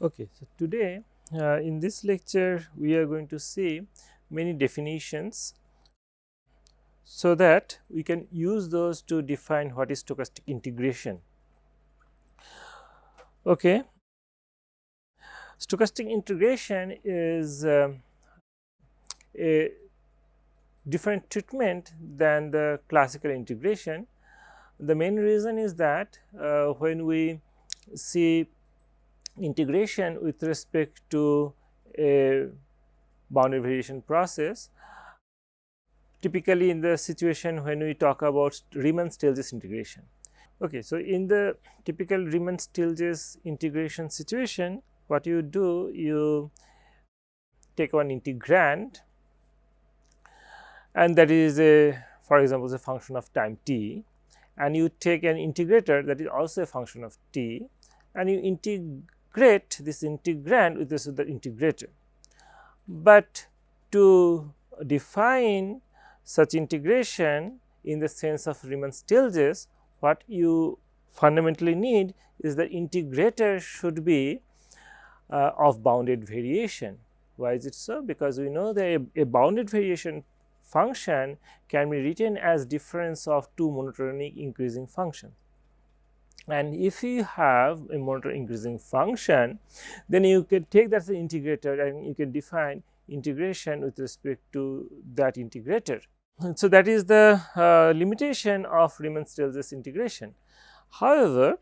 Okay, so today in this lecture we are going to see many definitions so that we can use those to define what is stochastic integration. Okay, stochastic integration is a different treatment than the classical integration. The main reason is that when we see integration with respect to a boundary variation process, typically in the situation when we talk about Riemann-Stieltjes integration. Okay, so in the typical Riemann-Stieltjes integration situation, what you do, you take one integrand, and that is a, for example, a function of time t, and you take an integrator that is also a function of t, and you integrate this integrand with this the integrator. But to define such integration in the sense of Riemann-Stieltjes, what you fundamentally need is the integrator should be of bounded variation. Why is it so? Because we know that a bounded variation function can be written as difference of two monotonic increasing functions. And if you have a monotonic increasing function, then you can take that as an integrator and you can define integration with respect to that integrator. And so that is the limitation of Riemann-Stieltjes integration. However,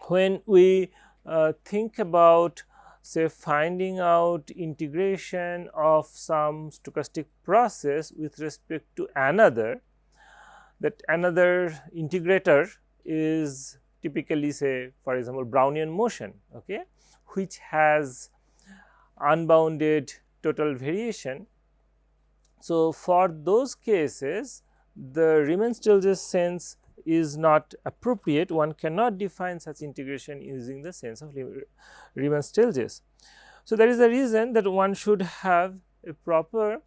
when we think about, say, finding out integration of some stochastic process with respect to another, that another integrator is typically, say, for example, Brownian motion, okay, which has unbounded total variation. So, for those cases, the Riemann-Stieltjes sense is not appropriate. One cannot define such integration using the sense of Riemann-Stieltjes. So, that is the reason that one should have a proper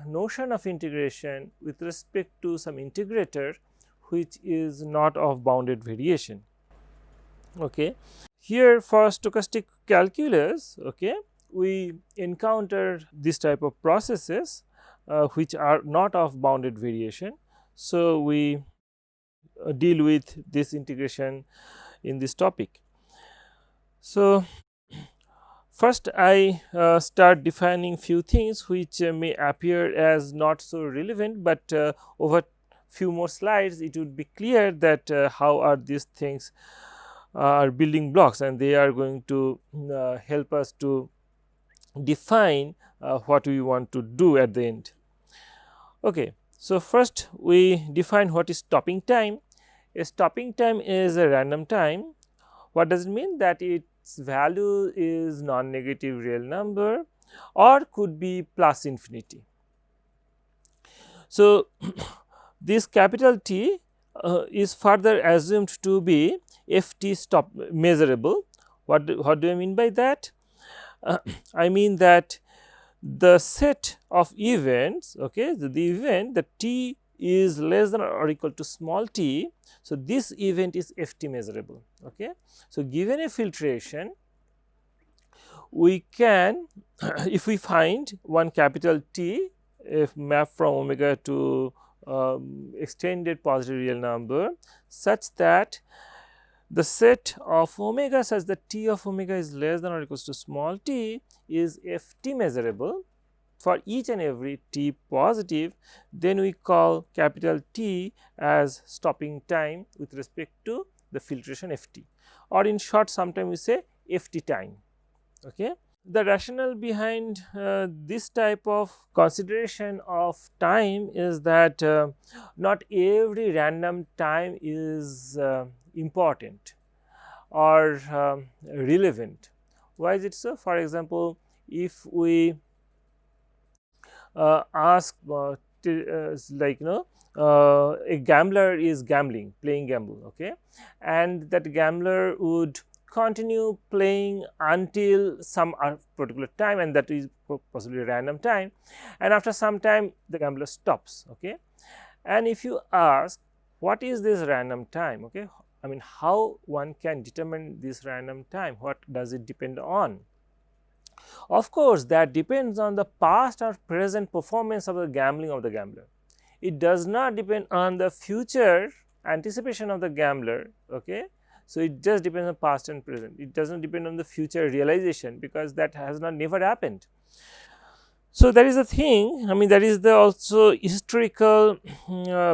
notion of integration with respect to some integrator which is not of bounded variation. Okay. Here for stochastic calculus, okay, we encounter this type of processes which are not of bounded variation. So, we deal with this integration in this topic. So, first I start defining few things which may appear as not so relevant, but over few more slides it would be clear that how are these things are building blocks, and they are going to help us to define what we want to do at the end. Okay. So, first we define what is stopping time. A stopping time is a random time. What does it mean? That its value is non-negative real number or could be plus infinity. So, this capital T is further assumed to be Ft stop measurable. What do I mean by that? I mean that the set of events, okay, the event that t is less than or equal to small t. So, this event is Ft measurable. Okay. So, given a filtration, we can if we find one capital T, if map from omega to extended positive real number, such that the set of omega such that T of omega is less than or equals to small t is Ft measurable for each and every t positive, then we call capital T as stopping time with respect to the filtration Ft, or in short sometimes we say Ft time. Okay. The rationale behind this type of consideration of time is that not every random time is important or relevant. Why is it so? For example, if we ask like a gambler is gambling, playing gamble, okay, and that gambler would continue playing until some particular time, and that is possibly a random time, and after some time the gambler stops, okay. And if you ask what is this random time, okay, I mean, how one can determine this random time? What does it depend on? Of course, that depends on the past or present performance of the gambling of the gambler. It does not depend on the future anticipation of the gambler. Okay, so it just depends on past and present. It does not depend on the future realization, because that has not never happened. So that is the thing. I mean, that is the also historical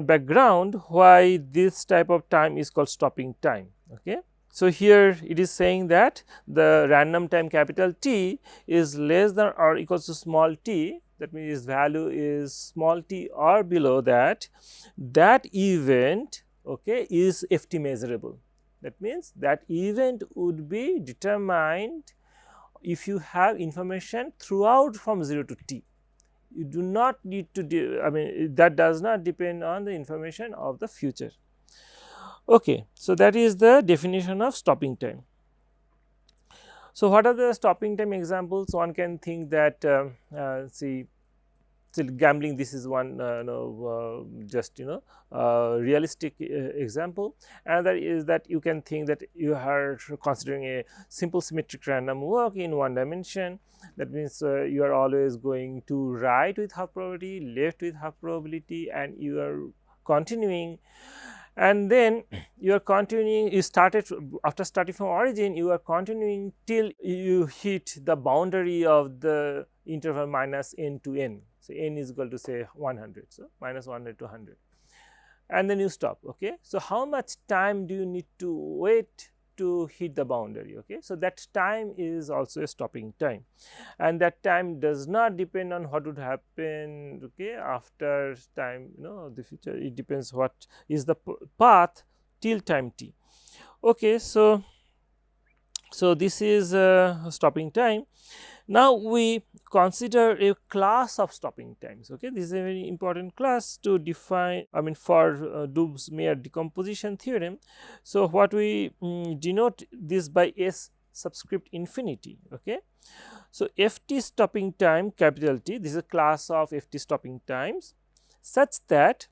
background why this type of time is called stopping time. Okay. So here it is saying that the random time capital T is less than or equals to small t, that means its value is small t or below that, that event, okay, is ft measurable. That means that event would be determined if you have information throughout from 0 to t. You do not need to I mean, that does not depend on the information of the future. Okay, so that is the definition of stopping time. So what are the stopping time examples? One can think that see, gambling, this is one just realistic example. Another is that you can think that you are considering a simple symmetric random walk in one dimension. That means you are always going to right with half probability, left with half probability, and you are continuing. And then you are continuing, you started after starting from origin, you are continuing till you hit the boundary of the interval minus n to n. So n is equal to say 100, so minus 100 to 100, and then you stop. Okay, so how much time do you need to wait to hit the boundary? Okay, so that time is also a stopping time, and that time does not depend on what would happen, okay, after time, the future. It depends what is the path till time t. Okay, so this is stopping time. Now we consider a class of stopping times. Okay, this is a very important class to define, I mean, for Dubs-Meyer decomposition theorem. So what we denote this by S subscript infinity. Okay, so ft stopping time capital T, this is a class of ft stopping times such that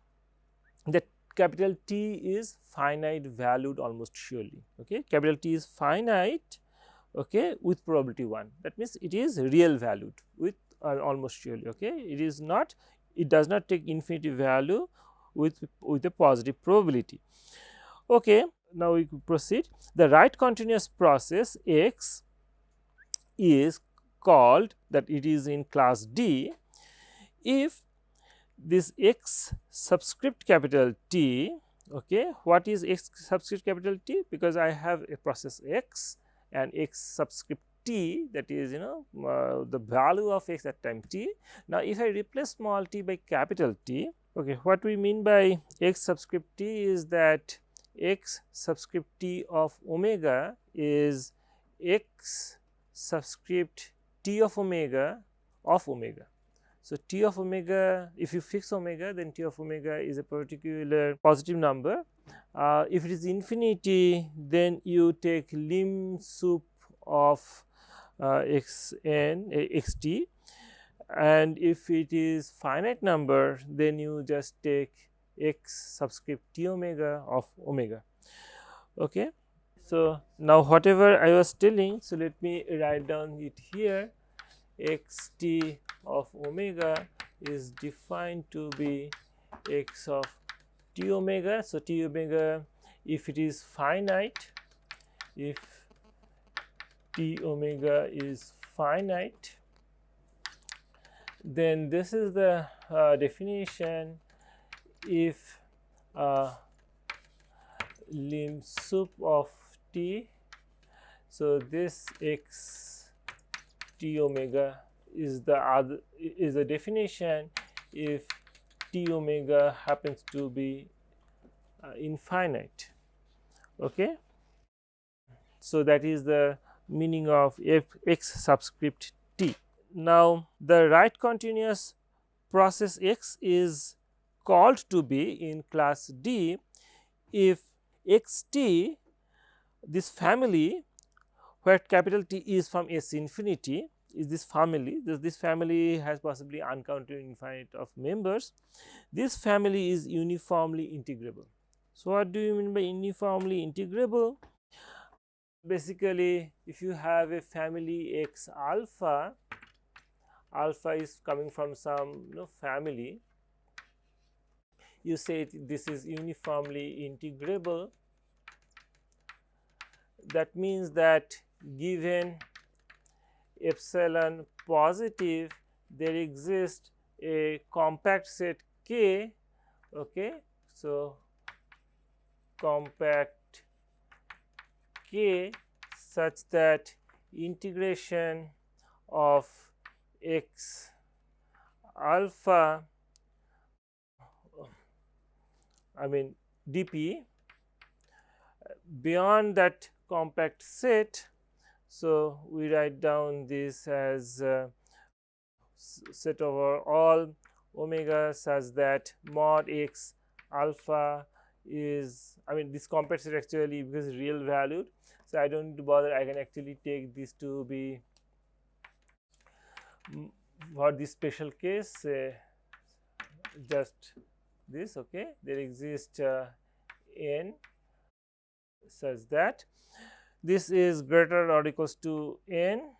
the capital T is finite valued almost surely. Okay, capital T is finite, okay, with probability 1. That means it is real valued with almost surely. Okay, it is not, it does not take infinity value with a positive probability. Okay, now we proceed. The right continuous process x is called that it is in class D if this x subscript capital T. Okay, what is x subscript capital T? Because I have a process x and x subscript t, that is the value of x at time t. Now if I replace small t by capital T, okay, what we mean by x subscript t is that x subscript t of omega is x subscript t of omega of omega. So t of omega, if you fix omega, then t of omega is a particular positive number. If it is infinity, then you take lim sup of xn xt, and if it is finite number, then you just take x subscript t omega of omega. Okay, so now whatever I was telling, so let me write down it here. Xt of omega is defined to be x of t omega. So t omega, if it is finite, if t omega is finite, then this is the definition. If lim sup of t, so this x t omega is the definition if t omega happens to be infinite. Okay, so that is the meaning of x subscript t. Now the right continuous process x is called to be in class D if xt, this family where capital T is from S infinity, is this family. This family has possibly uncounted infinite of members. This family is uniformly integrable. So, what do you mean by uniformly integrable? Basically, if you have a family X alpha, alpha is coming from some family, you say this is uniformly integrable. That means that given epsilon positive, there exists a compact set K. Okay, so compact K such that integration of x alpha, I mean dp, beyond that compact set. So, we write down this as set over all omega such that mod x alpha is, I mean this compact set actually because real valued. So, I do not need to bother, I can actually take this to be for this special case just this. Okay, there exists n such that this is greater or equals to n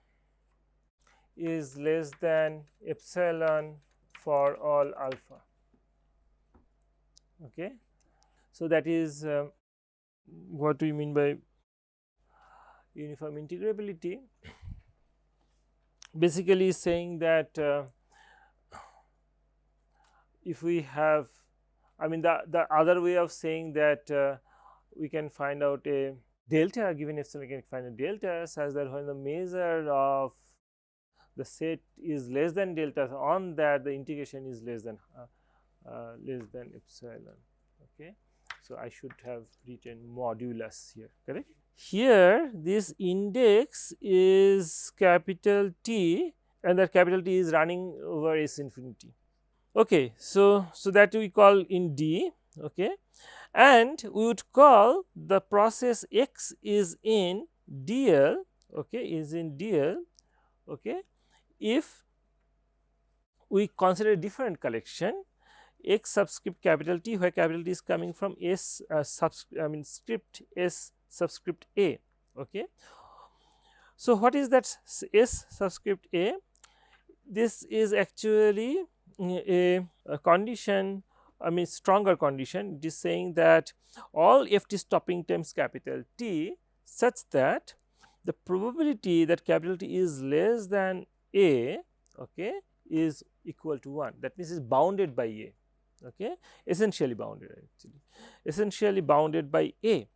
is less than epsilon for all alpha. Okay, so that is what we mean by uniform integrability. Basically saying that if we have, I mean the other way of saying that we can find out a delta given epsilon, we can find a delta such that when the measure of the set is less than delta, on that the integration is less than epsilon. Okay, so I should have written modulus here, correct. Here this index is capital T and that capital T is running over S infinity. Okay, so that we call in D. Okay, and we would call the process X is in DL. Okay, is in DL. Okay, if we consider a different collection X subscript capital T, where capital T is coming from S script S subscript A. Okay, so what is that S subscript A? This is actually a condition, I mean stronger condition. It is saying that all ft stopping times capital T such that the probability that capital T is less than A, okay, is equal to 1. That means it is bounded by A. Okay, essentially bounded, actually essentially bounded by A.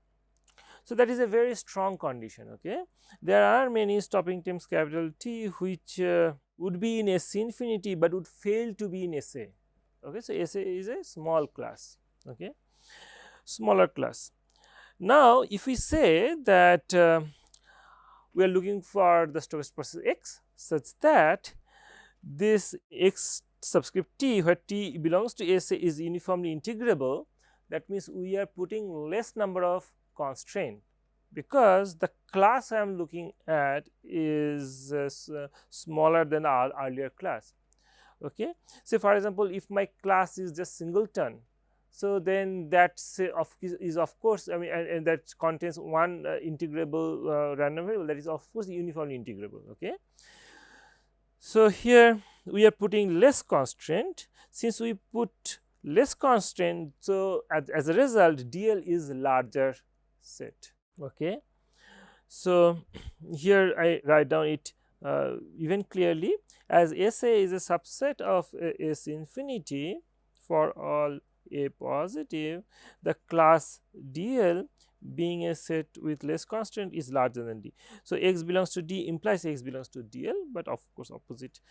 So, that is a very strong condition. Okay, there are many stopping times capital T which would be in S infinity, but would fail to be in SA. Okay, so SA is a small class. Okay, smaller class. Now, if we say that we are looking for the Stochastic process X such that this X subscript T, where T belongs to SA, is uniformly integrable, that means we are putting less number of constraint, because the class I am looking at is smaller than our earlier class. Okay, so for example, if my class is just singleton, so then that is of course, I mean, and that contains one integrable random variable, that is of course uniformly integrable. Okay, so here we are putting less constraint. Since we put less constraint, so as a result DL is larger set. Okay, so here I write down it even clearly as SA is a subset of S infinity for all A positive, the class DL being a set with less constraint is larger than D. So, X belongs to D implies X belongs to DL, but of course opposite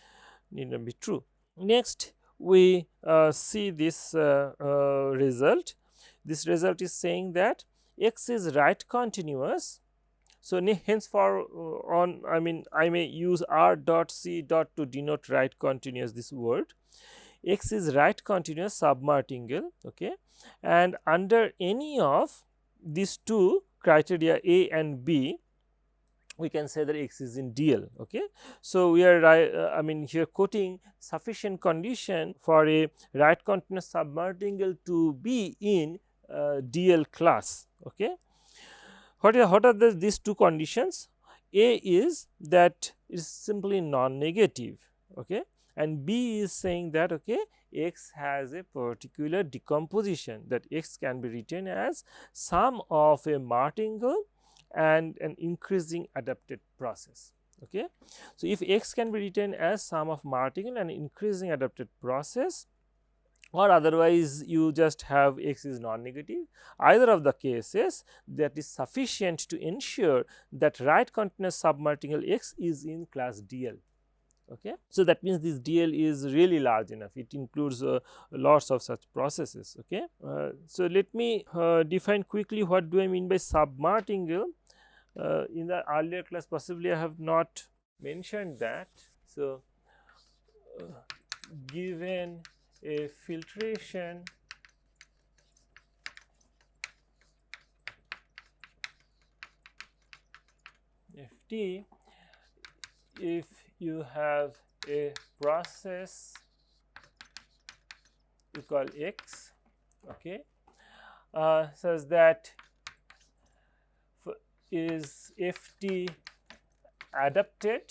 need not be true. Next we see this result. This result is saying that X is right continuous. So, henceforth on, I mean I may use R dot C dot to denote right continuous this word. X is right continuous submartingale. Okay, and under any of these two criteria A and B, we can say that X is in DL. Okay, so we are I mean here quoting sufficient condition for a right continuous submartingale to be in DL class. Okay. What are these two conditions? A is that it is simply non-negative, okay, and B is saying that, okay, X has a particular decomposition, that X can be written as sum of a martingale and an increasing adapted process. Okay. So, if X can be written as sum of martingale and increasing adapted process, or otherwise you just have X is non-negative, either of the cases, that is sufficient to ensure that right continuous submartingale X is in class DL. Okay. So, that means this DL is really large enough, it includes lots of such processes. Okay. So, let me define quickly what do I mean by submartingale. In the earlier class possibly I have not mentioned that. So, given a filtration Ft, if you have a process you call X, okay, such that is Ft adapted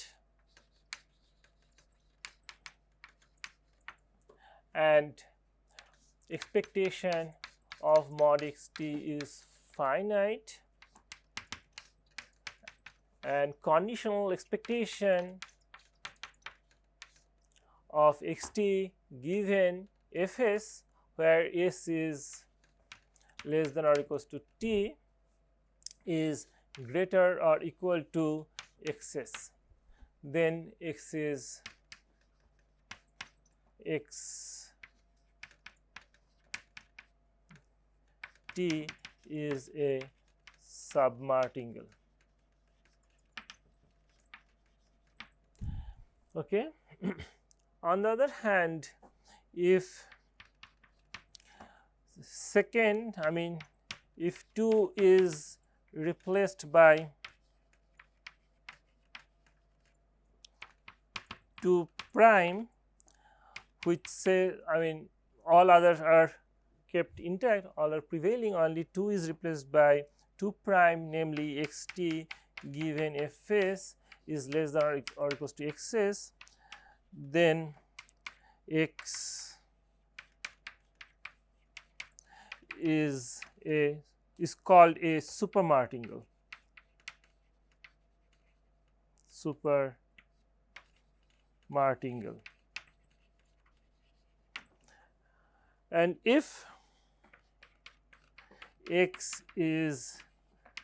and expectation of mod Xt is finite, and conditional expectation of Xt given Fs where S is less than or equals to T is greater or equal to Xs, then X is X T is a submartingale. Okay. On the other hand, if second, I mean if 2 is replaced by 2 prime, which say, I mean all others are kept intact, all are prevailing, only 2 is replaced by 2 prime, namely Xt given Fs is less than or equals to Xs, then X is called a supermartingale. Supermartingale. And if X is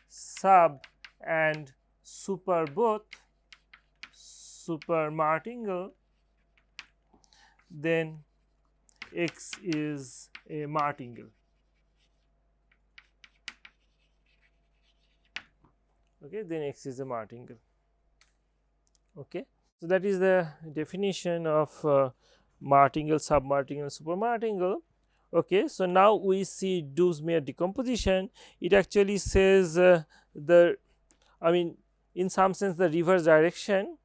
sub and super both supermartingale, then X is a martingale. Okay, then X is a martingale. Okay. So, that is the definition of martingale, submartingale, supermartingale. Okay. So, now we see Dubs-Meyer decomposition. It actually says I mean in some sense the reverse direction,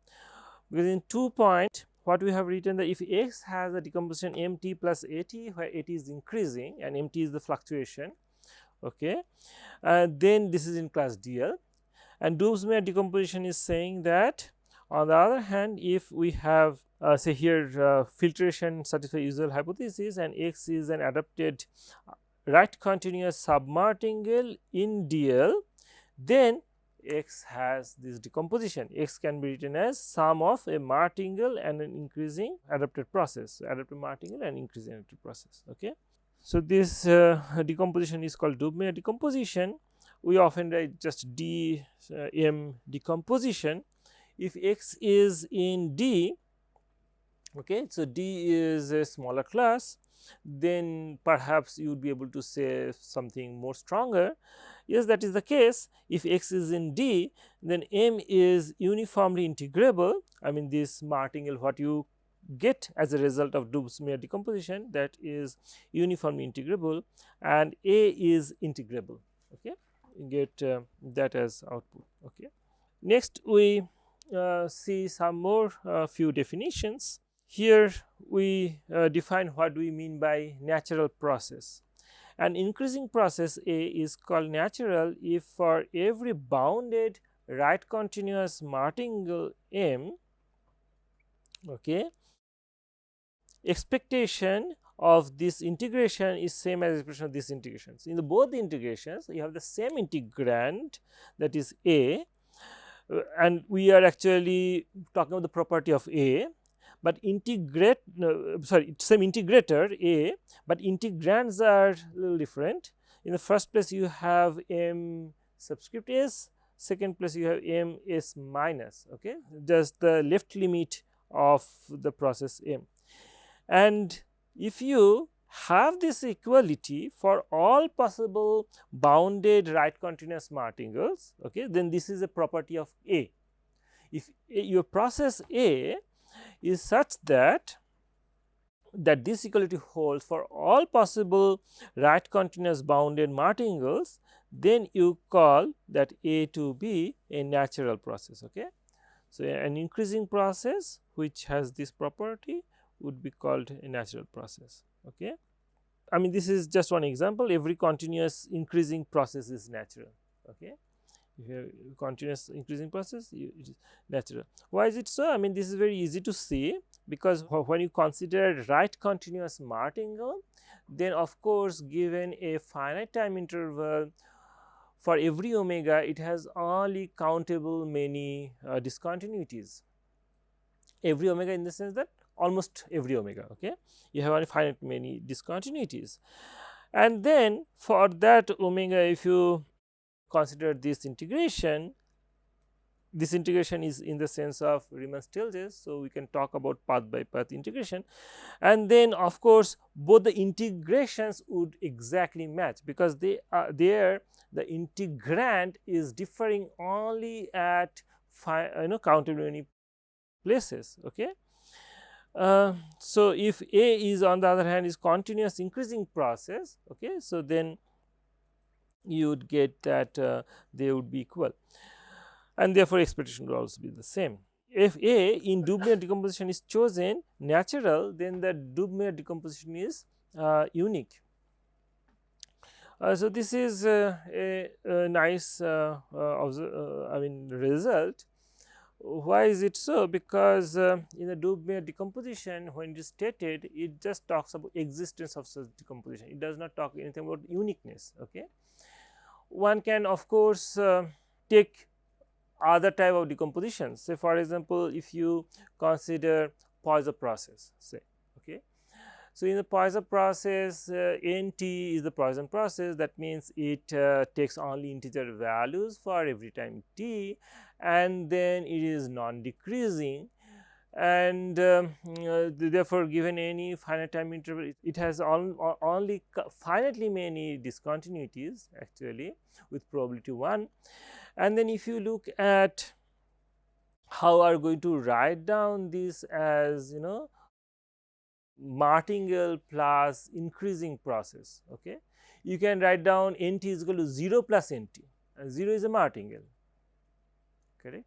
because in 2 point what we have written that if X has a decomposition Mt plus At, where At is increasing and Mt is the fluctuation, okay, then this is in class DL. And Dubs-Meyer decomposition is saying that on the other hand, if we have say here filtration satisfy usual hypothesis and X is an adapted right continuous submartingale in DL, then X has this decomposition. X can be written as sum of a martingale and an increasing adapted process, adapted martingale and increasing adapted process. Okay. So, this decomposition is called Dubs-Meyer decomposition. We often write just DM decomposition. If X is in D, okay, so D is a smaller class, then perhaps you would be able to say something more stronger. Yes, that is the case. If X is in D, then M is uniformly integrable. I mean this martingale what you get as a result of Dubs-Meyer decomposition, that is uniformly integrable, and A is integrable. Okay, you get that as output. Okay. Next we see some more few definitions. Here we define what we mean by natural process, An increasing process A is called natural if for every bounded right continuous martingale M, okay, expectation of this integration is same as expression of these integrations. In both the integrations, you have the same integrand, that is A, and we are actually talking about the property of A, but integrate same integrator A, but integrands are a little different. In the first place you have M subscript S, second place you have M S minus, okay, just the left limit of the process M. And if you have this equality for all possible bounded right continuous martingales, okay, then this is a property of A. If your process A is such that this equality holds for all possible right continuous bounded martingales, then you call that A to be a natural process. Okay. So, an increasing process which has this property would be called a natural process. Okay. I mean, this is just one example. Every continuous increasing process is natural. Okay. If you have continuous increasing process, it is natural. Why is it so? I mean, this is very easy to see, because when you consider right continuous martingale, then of course given a finite time interval, for every omega it has only countable many discontinuities. Every omega in the sense that almost every omega, okay, you have only finite many discontinuities. And then for that omega, if you consider this integration is in the sense of Riemann-Stieltjes. So, we can talk about path by path integration, and then of course both the integrations would exactly match, because they are there, the integrand is differing only at countable many places. Okay. So, if A is on the other hand is continuous increasing process, okay, so then you would get that they would be equal, and therefore expectation would also be the same. If A in Dubner decomposition is chosen natural, then the Dubner decomposition is unique. So, this is a nice result. Why is it so? Because in the Dubner decomposition, when it is stated, it just talks about existence of such decomposition. It does not talk anything about uniqueness. Okay. One can of course take other type of decompositions. Say for example, if you consider Poisson process, say, okay. So, in the Poisson process, NT is the Poisson process. That means it takes only integer values for every time t, and then it is non-decreasing, and therefore given any finite time interval, it has only finitely many discontinuities actually with probability 1. And then if you look at how are going to write down this as martingale plus increasing process, okay, you can write down NT is equal to 0 plus NT, and 0 is a martingale, correct,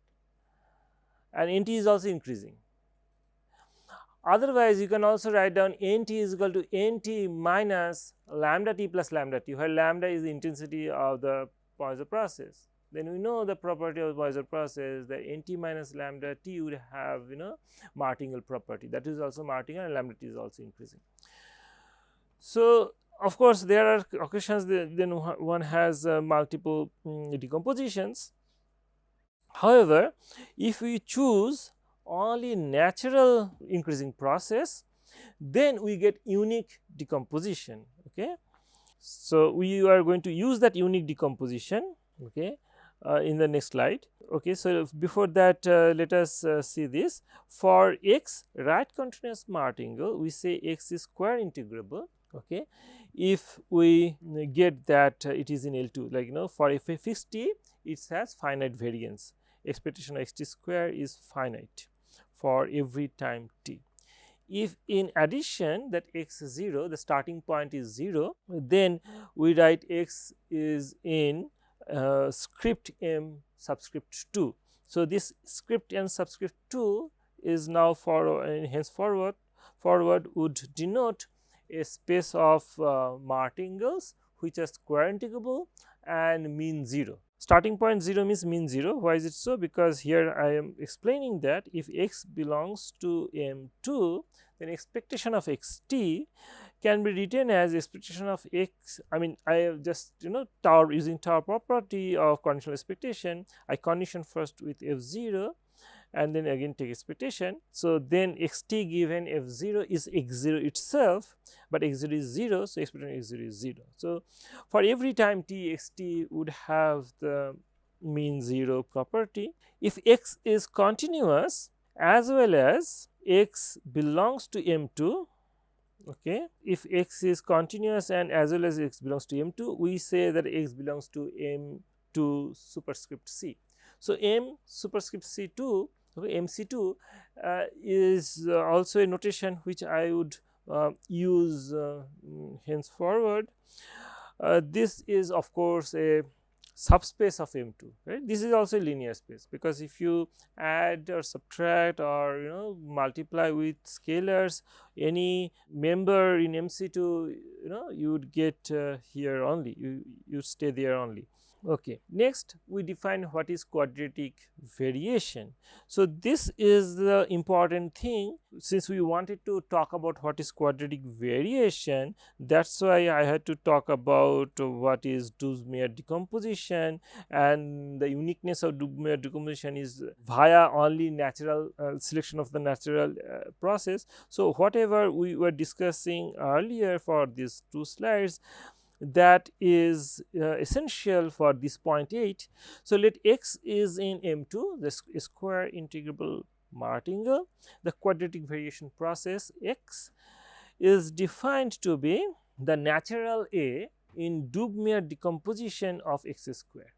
and NT is also increasing. Otherwise, you can also write down NT is equal to NT minus lambda t plus lambda t, where lambda is the intensity of the Poisson process. Then we know the property of Poisson process, that NT minus lambda t would have martingale property, that is also martingale, and lambda t is also increasing. So, of course, there are occasions then one has multiple decompositions. However, if we choose only natural increasing process, then we get unique decomposition. Okay. So, we are going to use that unique decomposition, okay, in the next slide. Okay. So, before that let us see this. For x right continuous martingale, we say x is square integrable, okay, if we get that it is in L2, like for a fixed t, it has finite variance, expectation of xt square is finite for every time t. If in addition that x is 0, the starting point is 0, then we write x is in script m subscript 2. So, this script m subscript 2 is now forward, and henceforward would denote a space of martingales which are square integrable and mean 0. Starting point 0 means mean 0. Why is it so? Because here I am explaining that if x belongs to M2, then expectation of xt can be written as expectation of x. I mean, I have just tau, using tau property of conditional expectation, I condition first with f0 and then again take expectation. So then xt given f0 is x0 itself, but x0 is 0, so expectation x0 is 0. So for every time t, xt would have the mean 0 property. If x is continuous as well as x belongs to M2, okay, if x is continuous and as well as x belongs to M2, we say that x belongs to M2 superscript c. So M superscript C2, okay, MC2 is also a notation which I would use henceforward. This is of course a subspace of M2, right. This is also a linear space, because if you add or subtract or multiply with scalars any member in MC2, you would get here only, you stay there only. Okay. Next, we define what is quadratic variation. So this is the important thing. Since we wanted to talk about what is quadratic variation, that's why I had to talk about what is Dubs-Meyer decomposition, and the uniqueness of Dubs-Meyer decomposition is via only natural selection of the natural process. So whatever we were discussing earlier for these 2 slides, that is essential for this point 8. So let x is in M2, the square integrable martingale. The quadratic variation process x is defined to be the natural A in Dubs-Meyer decomposition of x square.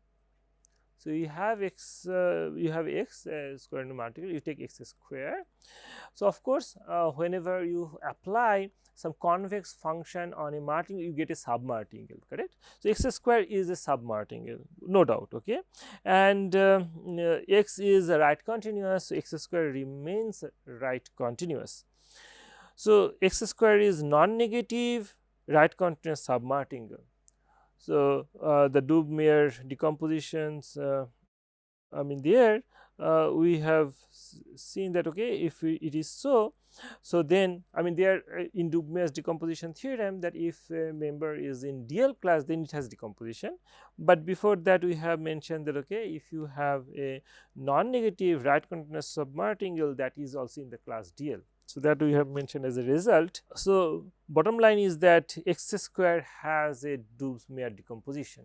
So you have x square into martingale, you take x square. So of course whenever you apply some convex function on a martingale, you get a submartingale, correct. So x square is a submartingale, no doubt, okay, and x is a right continuous, so x square remains right continuous. So x square is non-negative right continuous submartingale. So the Dubs-Meyer decompositions, I mean there we have seen that, okay, if it is so, then I mean there in Dubs-Meyer's decomposition theorem, that if a member is in DL class, then it has decomposition. But before that we have mentioned that, okay, if you have a non-negative right continuous submartingale, that is also in the class DL. So that we have mentioned as a result. So bottom line is that x square has a Dubs-Meyer decomposition,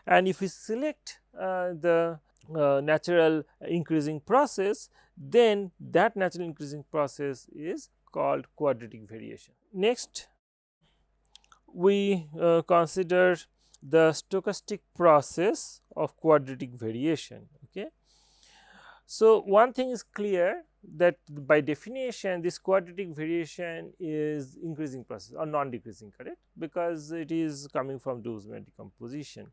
and if we select the natural increasing process, then that natural increasing process is called quadratic variation. Next, we consider the stochastic process of quadratic variation. Okay. So one thing is clear, that by definition this quadratic variation is increasing process or non-decreasing, correct, because it is coming from Dubs-Meyer decomposition.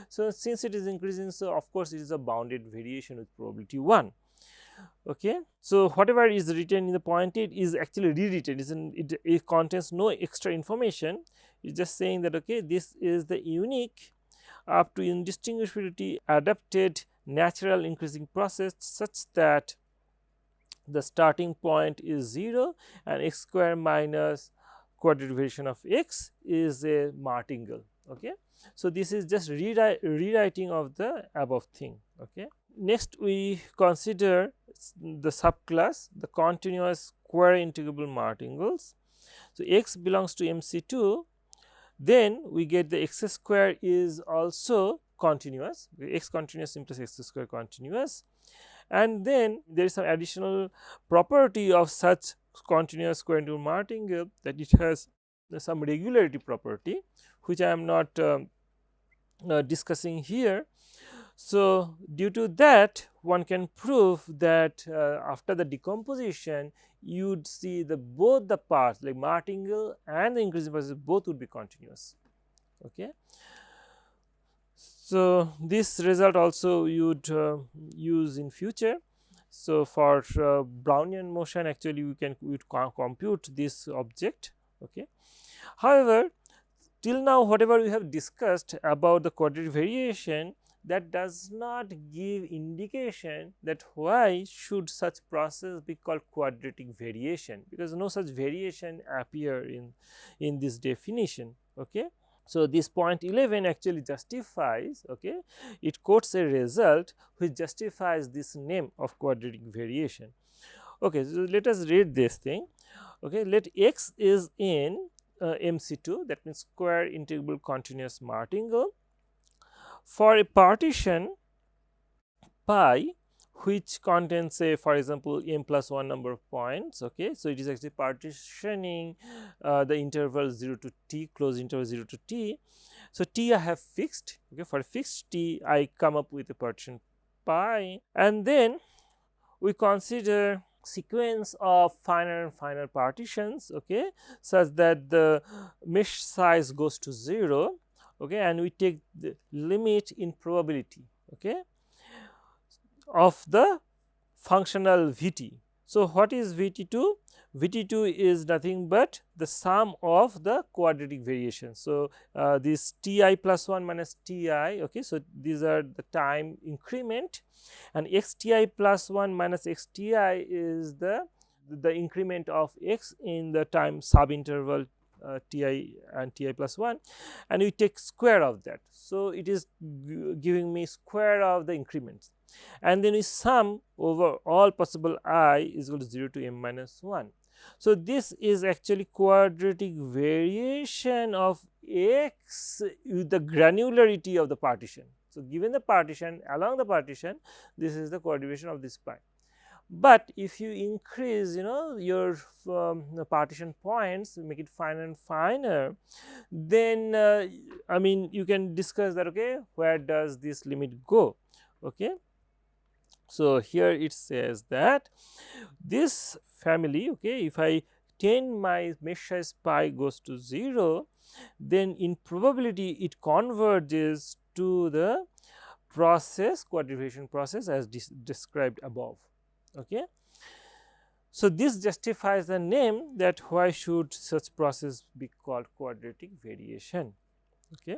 So since it is increasing, so of course it is a bounded variation with probability 1. Okay. So whatever is written in the point 8 is actually rewritten, it contains no extra information. It's just saying that, okay, this is the unique up to indistinguishability adapted natural increasing process, such that the starting point is 0 and x square minus quadratic variation of x is a martingale. Okay. So this is just rewriting of the above thing. Okay. Next, we consider the subclass, the continuous square integrable martingales. So x belongs to MC2, then we get the x square is also continuous, x continuous implies x square continuous, and then there is some additional property of such continuous square integrable martingale, that it has some regularity property, which I am not discussing here. So due to that, one can prove that after the decomposition, you would see the both the parts like martingale and the increasing process both would be continuous. Okay. So this result also you would use in future. So for Brownian motion, actually we would compute this object. Okay. However, till now whatever we have discussed about the quadratic variation, that does not give indication that why should such process be called quadratic variation, because no such variation appear in this definition. Okay. So, this point 11 actually justifies, okay, it quotes a result which justifies this name of quadratic variation. Okay, so let us read this thing. Okay, let x is in MC2, that means square integrable continuous martingale, for a partition pi which contains, say, for example, m plus 1 number of points. Okay, so it is actually partitioning the interval 0 to t, closed interval 0 to t. So, t I have fixed. Okay, for a fixed t I come up with a partition pi, and then we consider sequence of finer and finer partitions, okay, such that the mesh size goes to 0, okay, and we take the limit in probability, okay, of the functional Vt. So, what is Vt2? Vt2 is nothing but the sum of the quadratic variation. So, this Ti plus 1 minus Ti, okay. So, these are the time increment, and xti plus 1 minus xti is the increment of x in the time subinterval ti and ti plus 1, and we take square of that. So, it is giving me square of the increments, and then we sum over all possible I is equal to 0 to m minus 1. So, this is actually quadratic variation of x with the granularity of the partition. So, given the partition, along the partition, this is the quadratic variation of this pi. But if you increase, your partition points, make it finer and finer, then I mean, you can discuss that, okay, where does this limit go? Okay. So, here it says that this family, okay, if I tend my mesh size pi goes to 0, then in probability it converges to the process, quadratic variation process, as described above. Okay. So, this justifies the name that why should such process be called quadratic variation. Okay.